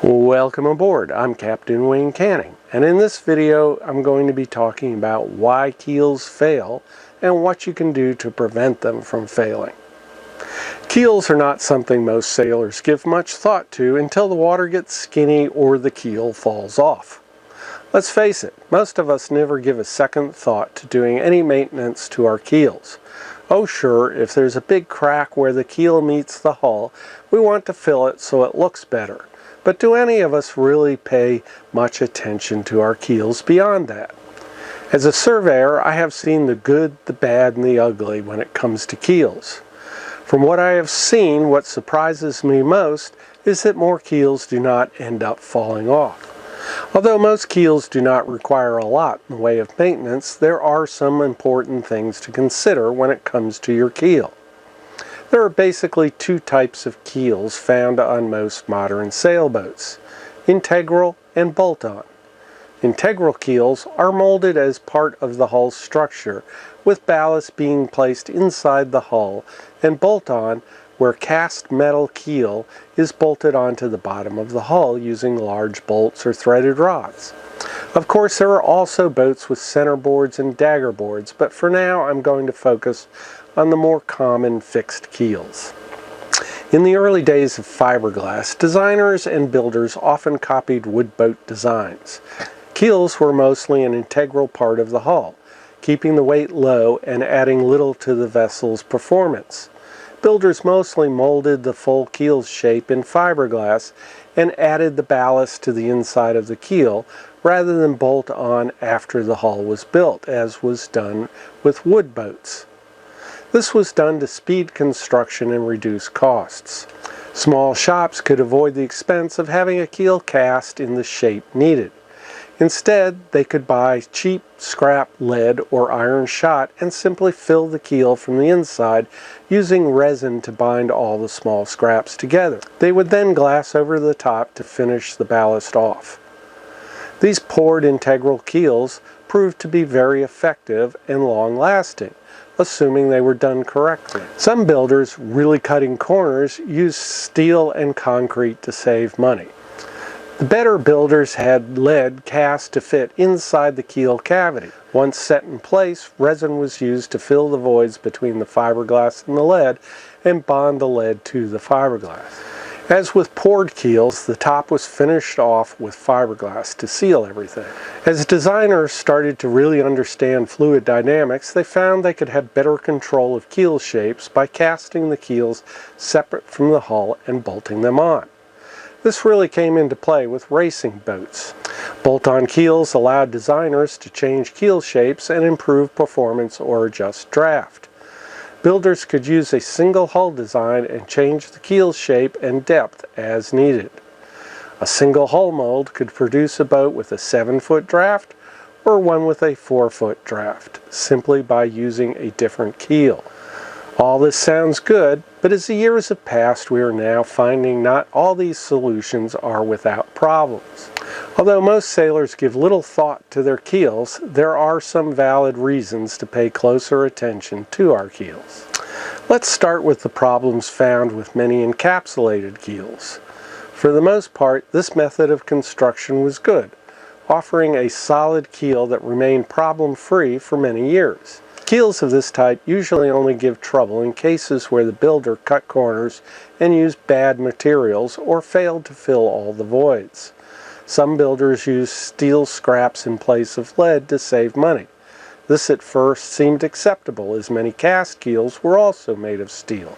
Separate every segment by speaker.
Speaker 1: Welcome aboard. I'm Captain Wayne Canning, and in this video I'm going to be talking about why keels fail and what you can do to prevent them from failing. Keels are not something most sailors give much thought to until the water gets skinny or the keel falls off. Let's face it, most of us never give a second thought to doing any maintenance to our keels. Oh sure, if there's a big crack where the keel meets the hull, we want to fill it so it looks better. But do any of us really pay much attention to our keels beyond that? As a surveyor, I have seen the good, the bad, and the ugly when it comes to keels. From what I have seen, what surprises me most is that more keels do not end up falling off. Although most keels do not require a lot in the way of maintenance, there are some important things to consider when it comes to your keel. There are basically two types of keels found on most modern sailboats: integral and bolt-on. Integral keels are molded as part of the hull structure, with ballast being placed inside the hull, and bolt-on, where cast metal keel is bolted onto the bottom of the hull using large bolts or threaded rods. Of course, there are also boats with centerboards and dagger boards, but for now I'm going to focus on the more common fixed keels. In the early days of fiberglass, designers and builders often copied wood boat designs. Keels were mostly an integral part of the hull, keeping the weight low and adding little to the vessel's performance. Builders mostly molded the full keel shape in fiberglass and added the ballast to the inside of the keel rather than bolt on after the hull was built, as was done with wood boats. This was done to speed construction and reduce costs. Small shops could avoid the expense of having a keel cast in the shape needed. Instead, they could buy cheap scrap lead or iron shot and simply fill the keel from the inside using resin to bind all the small scraps together. They would then glass over the top to finish the ballast off. These poured integral keels proved to be very effective and long-lasting, assuming they were done correctly. Some builders, really cutting corners, used steel and concrete to save money. The better builders had lead cast to fit inside the keel cavity. Once set in place, resin was used to fill the voids between the fiberglass and the lead and bond the lead to the fiberglass. As with poured keels, the top was finished off with fiberglass to seal everything. As designers started to really understand fluid dynamics, they found they could have better control of keel shapes by casting the keels separate from the hull and bolting them on. This really came into play with racing boats. Bolt-on keels allowed designers to change keel shapes and improve performance or adjust draft. Builders could use a single hull design and change the keel shape and depth as needed. A single hull mold could produce a boat with a 7-foot draft or one with a 4-foot draft, simply by using a different keel. All this sounds good, but as the years have passed, we are now finding not all these solutions are without problems. Although most sailors give little thought to their keels, there are some valid reasons to pay closer attention to our keels. Let's start with the problems found with many encapsulated keels. For the most part, this method of construction was good, offering a solid keel that remained problem-free for many years. Keels of this type usually only give trouble in cases where the builder cut corners and used bad materials or failed to fill all the voids. Some builders use steel scraps in place of lead to save money. This at first seemed acceptable, as many cast keels were also made of steel.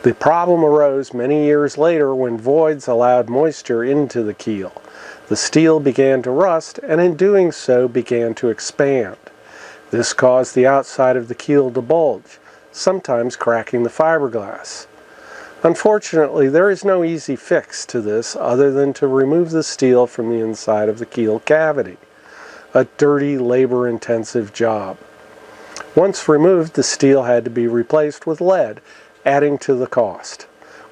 Speaker 1: The problem arose many years later when voids allowed moisture into the keel. The steel began to rust, and in doing so began to expand. This caused the outside of the keel to bulge, sometimes cracking the fiberglass. Unfortunately, there is no easy fix to this other than to remove the steel from the inside of the keel cavity. A dirty, labor-intensive job. Once removed, the steel had to be replaced with lead, adding to the cost.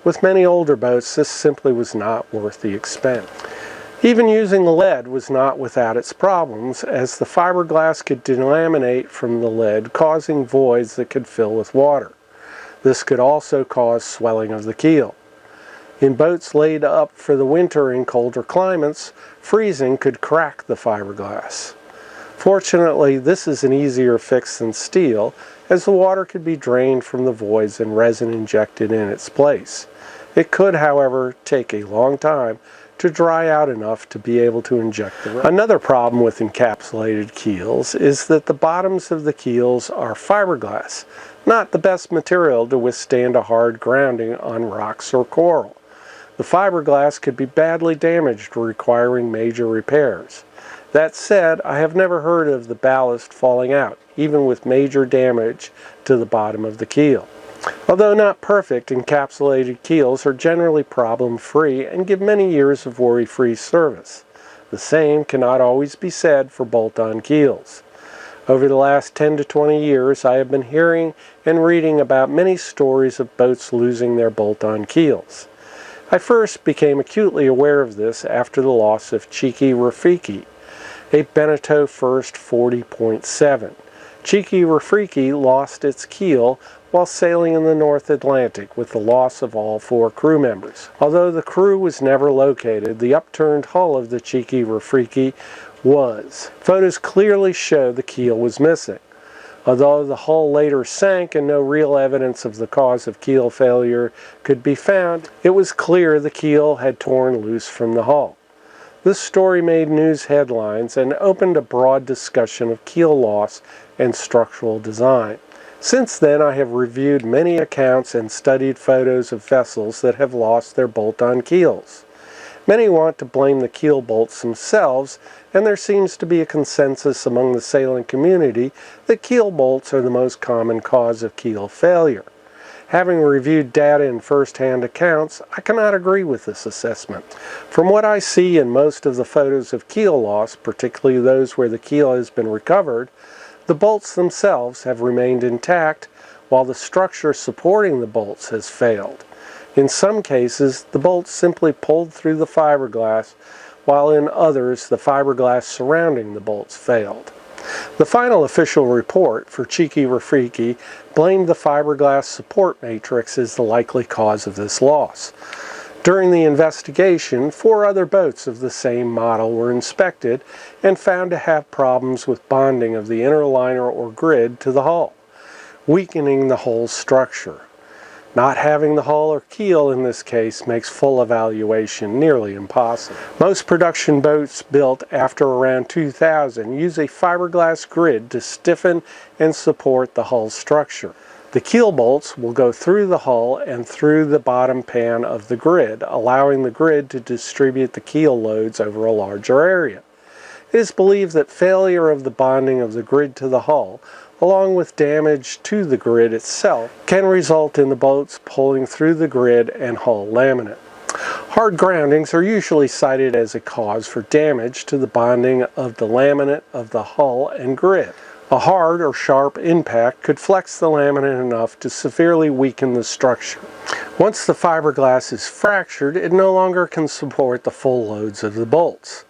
Speaker 1: With many older boats, this simply was not worth the expense. Even using lead was not without its problems, as the fiberglass could delaminate from the lead, causing voids that could fill with water. This could also cause swelling of the keel. In boats laid up for the winter in colder climates, freezing could crack the fiberglass. Fortunately, this is an easier fix than steel, as the water could be drained from the voids and resin injected in its place. It could, however, take a long time to dry out enough to be able to inject the resin. Another problem with encapsulated keels is that the bottoms of the keels are fiberglass, not the best material to withstand a hard grounding on rocks or coral. The fiberglass could be badly damaged, requiring major repairs. That said, I have never heard of the ballast falling out, even with major damage to the bottom of the keel. Although not perfect, encapsulated keels are generally problem-free and give many years of worry-free service. The same cannot always be said for bolt-on keels. Over the last 10 to 20 years, I have been hearing and reading about many stories of boats losing their bolt-on keels. I first became acutely aware of this after the loss of Cheeky Rafiki, a Beneteau First 40.7. Cheeky Rafiki lost its keel while sailing in the North Atlantic with the loss of all 4 crew members. Although the crew was never located, the upturned hull of the Cheeky Rafiki was. Photos clearly show the keel was missing. Although the hull later sank and no real evidence of the cause of keel failure could be found, it was clear the keel had torn loose from the hull. This story made news headlines and opened a broad discussion of keel loss and structural design. Since then, I have reviewed many accounts and studied photos of vessels that have lost their bolt-on keels. Many want to blame the keel bolts themselves, and there seems to be a consensus among the sailing community that keel bolts are the most common cause of keel failure. Having reviewed data in first-hand accounts, I cannot agree with this assessment. From what I see in most of the photos of keel loss, particularly those where the keel has been recovered, the bolts themselves have remained intact, while the structure supporting the bolts has failed. In some cases, the bolts simply pulled through the fiberglass, while in others, the fiberglass surrounding the bolts failed. The final official report for Cheeky Rafiki blamed the fiberglass support matrix as the likely cause of this loss. During the investigation, 4 other boats of the same model were inspected and found to have problems with bonding of the inner liner or grid to the hull, weakening the whole structure. Not having the hull or keel in this case makes full evaluation nearly impossible. Most production boats built after around 2000 use a fiberglass grid to stiffen and support the hull structure. The keel bolts will go through the hull and through the bottom pan of the grid, allowing the grid to distribute the keel loads over a larger area. It is believed that failure of the bonding of the grid to the hull, along with damage to the grid itself, can result in the boats pulling through the grid and hull laminate. Hard groundings are usually cited as a cause for damage to the bonding of the laminate of the hull and grid. A hard or sharp impact could flex the laminate enough to severely weaken the structure. Once the fiberglass is fractured, it no longer can support the full loads of the bolts.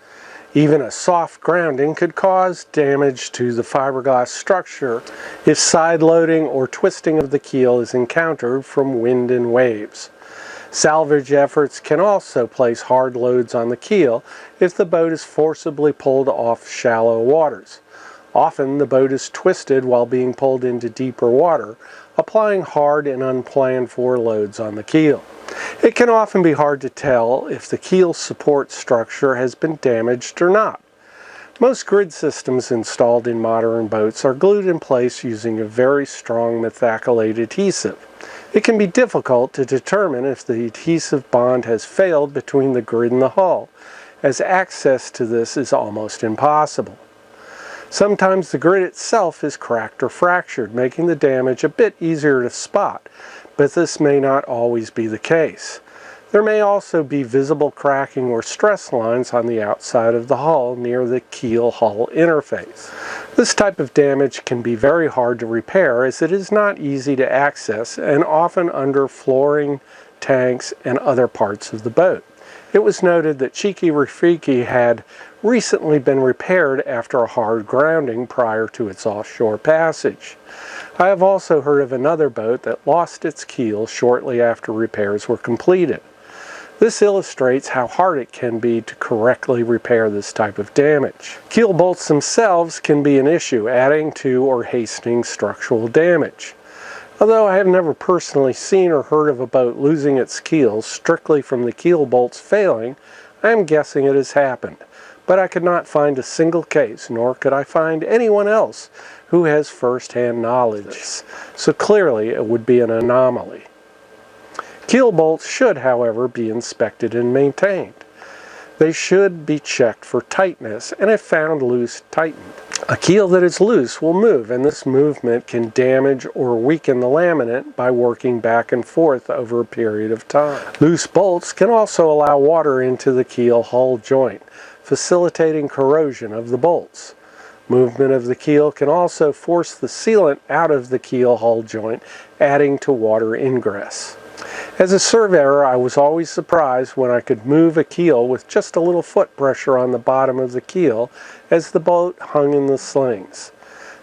Speaker 1: Even a soft grounding could cause damage to the fiberglass structure if side loading or twisting of the keel is encountered from wind and waves. Salvage efforts can also place hard loads on the keel if the boat is forcibly pulled off shallow waters. Often the boat is twisted while being pulled into deeper water, applying hard and unplanned for loads on the keel. It can often be hard to tell if the keel support structure has been damaged or not. Most grid systems installed in modern boats are glued in place using a very strong methacrylate adhesive. It can be difficult to determine if the adhesive bond has failed between the grid and the hull, as access to this is almost impossible. Sometimes the grid itself is cracked or fractured, making the damage a bit easier to spot, but this may not always be the case. There may also be visible cracking or stress lines on the outside of the hull near the keel-hull interface. This type of damage can be very hard to repair as it is not easy to access and often under flooring, tanks, and other parts of the boat. It was noted that Cheeky Rafiki had recently been repaired after a hard grounding prior to its offshore passage. I have also heard of another boat that lost its keel shortly after repairs were completed. This illustrates how hard it can be to correctly repair this type of damage. Keel bolts themselves can be an issue, adding to or hastening structural damage. Although I have never personally seen or heard of a boat losing its keels strictly from the keel bolts failing, I am guessing it has happened. But I could not find a single case, nor could I find anyone else who has first-hand knowledge. So clearly it would be an anomaly. Keel bolts should, however, be inspected and maintained. They should be checked for tightness, and if found loose, tightened. A keel that is loose will move, and this movement can damage or weaken the laminate by working back and forth over a period of time. Loose bolts can also allow water into the keel hull joint, facilitating corrosion of the bolts. Movement of the keel can also force the sealant out of the keel hull joint, adding to water ingress. As a surveyor, I was always surprised when I could move a keel with just a little foot pressure on the bottom of the keel as the boat hung in the slings.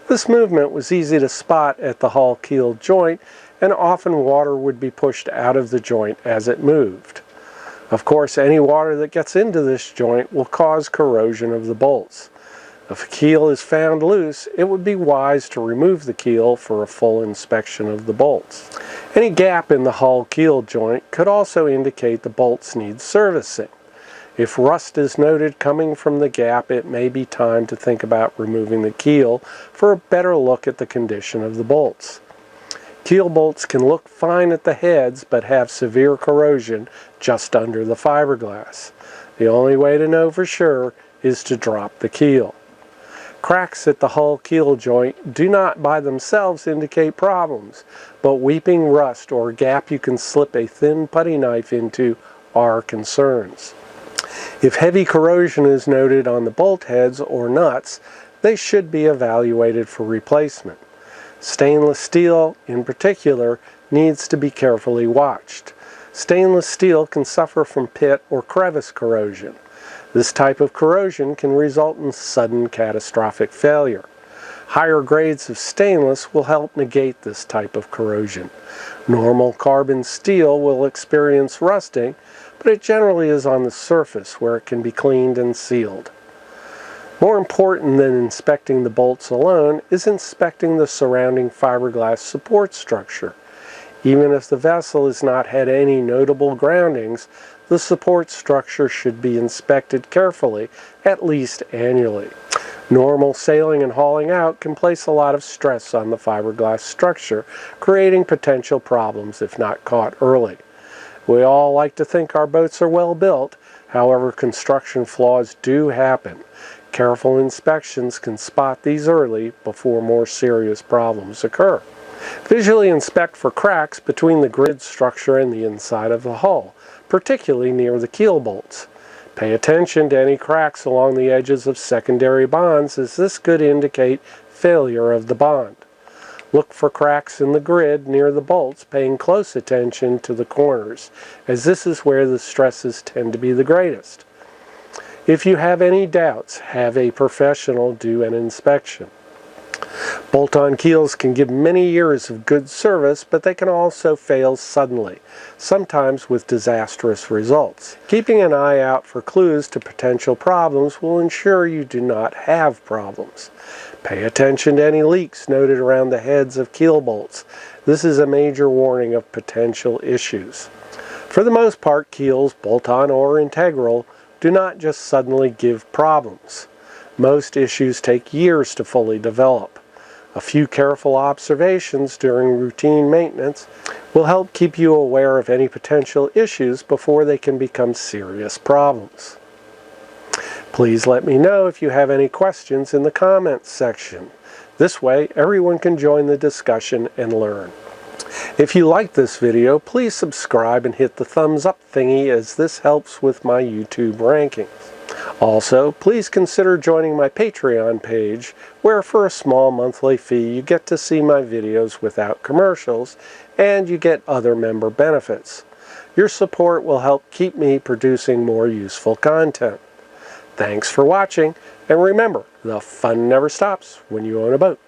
Speaker 1: This movement was easy to spot at the hull keel joint, and often water would be pushed out of the joint as it moved. Of course, any water that gets into this joint will cause corrosion of the bolts. If a keel is found loose, it would be wise to remove the keel for a full inspection of the bolts. Any gap in the hull keel joint could also indicate the bolts need servicing. If rust is noted coming from the gap, it may be time to think about removing the keel for a better look at the condition of the bolts. Keel bolts can look fine at the heads but have severe corrosion just under the fiberglass. The only way to know for sure is to drop the keel. Cracks at the hull keel joint do not by themselves indicate problems, but weeping rust or a gap you can slip a thin putty knife into are concerns. If heavy corrosion is noted on the bolt heads or nuts, they should be evaluated for replacement. Stainless steel, in particular, needs to be carefully watched. Stainless steel can suffer from pit or crevice corrosion. This type of corrosion can result in sudden catastrophic failure. Higher grades of stainless will help negate this type of corrosion. Normal carbon steel will experience rusting, but it generally is on the surface where it can be cleaned and sealed. More important than inspecting the bolts alone is inspecting the surrounding fiberglass support structure. Even if the vessel has not had any notable groundings, the support structure should be inspected carefully, at least annually. Normal sailing and hauling out can place a lot of stress on the fiberglass structure, creating potential problems if not caught early. We all like to think our boats are well built, however construction flaws do happen. Careful inspections can spot these early before more serious problems occur. Visually inspect for cracks between the grid structure and the inside of the hull, particularly near the keel bolts. Pay attention to any cracks along the edges of secondary bonds, as this could indicate failure of the bond. Look for cracks in the grid near the bolts, paying close attention to the corners, as this is where the stresses tend to be the greatest. If you have any doubts, have a professional do an inspection. Bolt-on keels can give many years of good service, but they can also fail suddenly, sometimes with disastrous results. Keeping an eye out for clues to potential problems will ensure you do not have problems. Pay attention to any leaks noted around the heads of keel bolts. This is a major warning of potential issues. For the most part, keels, bolt-on or integral, do not just suddenly give problems. Most issues take years to fully develop. A few careful observations during routine maintenance will help keep you aware of any potential issues before they can become serious problems. Please let me know if you have any questions in the comments section. This way, everyone can join the discussion and learn. If you like this video, please subscribe and hit the thumbs up thingy, as this helps with my YouTube rankings. Also, please consider joining my Patreon page, where for a small monthly fee you get to see my videos without commercials, and you get other member benefits. Your support will help keep me producing more useful content. Thanks for watching, and remember, the fun never stops when you own a boat.